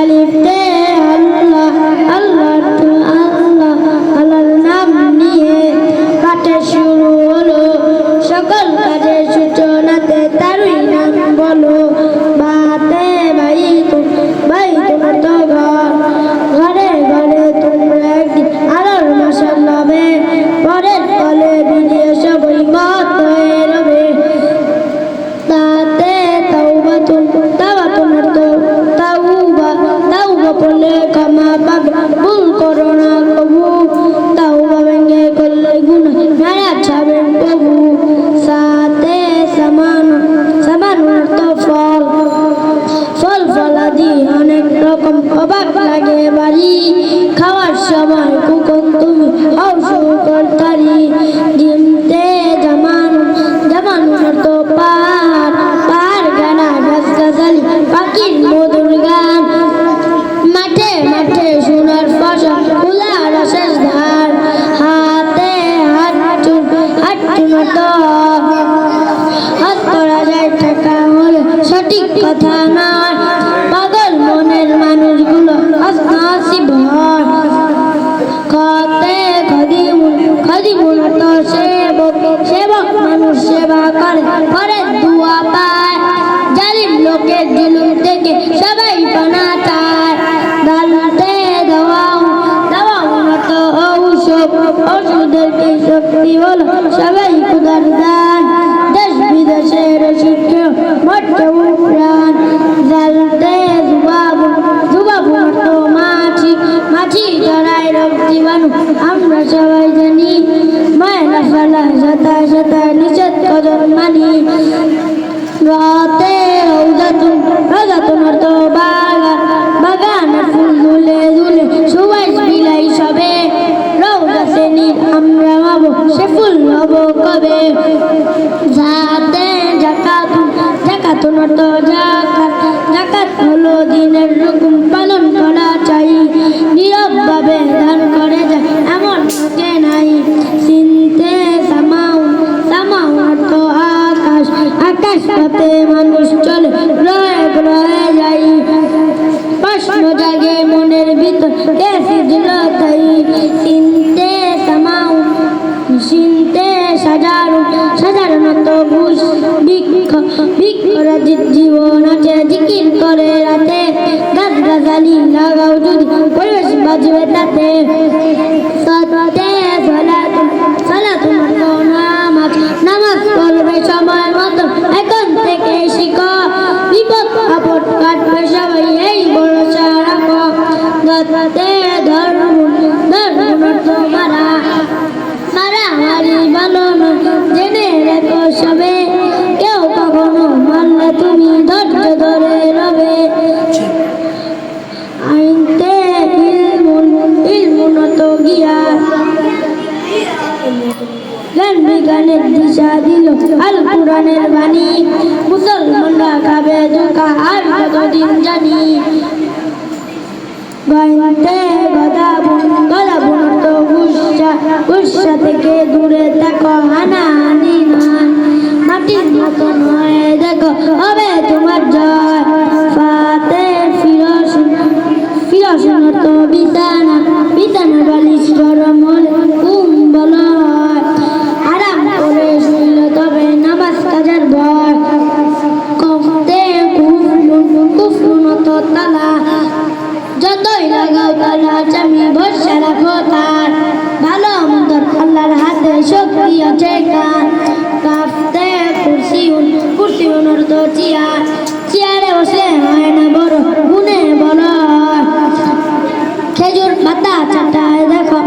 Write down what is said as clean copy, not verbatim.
আলিফতে আল্লাহ আল্লাহ আল্লাহ আল্লাহর নাম নিয়ে পাঠে শুরু হলো সকল কাজের সূচনাতে তারই নাম বলো বাতে ভাই তোমার তো ঘরে ঘরে তোমরা একদিন আলোর মশাল হবে পরের তলে ভিড়িয়ে সবই মত হয়ে রবে তাতে তাওবা তোমার তো তাওবা পড়লে ক্ষমা পাবে ভুল করো না কবু তাওবা ভেঙে করলে গুনাহ মেরা ছাবেন প্রভু সাথে সামানোর তো ফলাদি অনেক রকম অবাক লাগে বাড়ি খাওয়ার সময় কুকুর তুমি হও শুকরতারি ডিমতে জামানোর তো পাহাড় গানা গাছগাছালি পাখির মধুর গান মাঠে মাঠে সোনার ফসল ফুলার শেষ ধার হাতে হাত তো হাত করা যায় টাকা হলে সঠিক কথা নয় পাগল মনের মানুষগুলো নসিব হয় খতে খদিমুন তো সেবক মানুষ সেবা করে দুয়া পায় জালিম লোকের জুলুম থেকে সবাই পানা চায় দালতে দাওয়াও তো ওষুধের কি শক্তি হলো সবাই খুদার দান দেশ বিদেশের শিক্ষা মরতে প্রাণ জালতে জুবাবু তো মাছি ধরাই রোগ জীবাণু আমরা সবাই জানি ময়লা ফেলা সাথে নিষেধ কদর মানি রাতে রোজাতুনার তো বাগানের ফুল দুলে দুলে সুবাস বিলাই সবে রোজা শ্রেণীর আমরা হব সে ফুল হব কবে যাতে জাকাতুনার তো জাকাত হলো দিনের রকম পালন করা চাই নীরবভাবে দান করে যায় এমন লোকে নাই চিনতে সামাউনার তো আকাশ পথে মানুষ চলে রয়ে যাই প্রশ্ন জাগে মনের ভিতর কে সিজল তাই চিনতে সাধারণত জীবন আছে জিকির করে রাতে গাছগাছালি লাগাও যদি পরিবেশ বাজবে তাতে সত্যে নামাজ পড়বে সময় মতো এখন থেকে শিখো বিপদ আপদ কাটবে সবাই এই ভরসা রাখো গতে ধর্ম তো মারামারি ভালো নয় জেনে রেখো সবে কেউ কখনো মানলে তুমি ধৈর্য ধরে রবে আইনতে ইলমুন তো গিয়া জ্ঞান বিজ্ঞানের দিশা দিল আল কোরআনের বাণী মুসলমানরা খাবে ধোঁকা আর কতদিন জানি গয়নাতে গদা বুন তো গুসা থেকে দূরে দেখো হানাহানি নয় মাটির মতো নয় দেখো হবে তোমার জয় ফাতে ফিরোশন তো বিছানা বালিশ গরম হলে বল আরাম করে শুইল তবে নামাজ কাজার ভয় কমতে কুফরুন তো তালা যতই লাগাও তালা চামি ভরসা রাখো তার ভালো মন্দর আল্লাহর হাতে শক্তি আছে কার কাফতে কুরসিউন তো চেয়ারে বসলে হয় না বড় গুনে বড় খেজুর পাতা চাটায় দেখো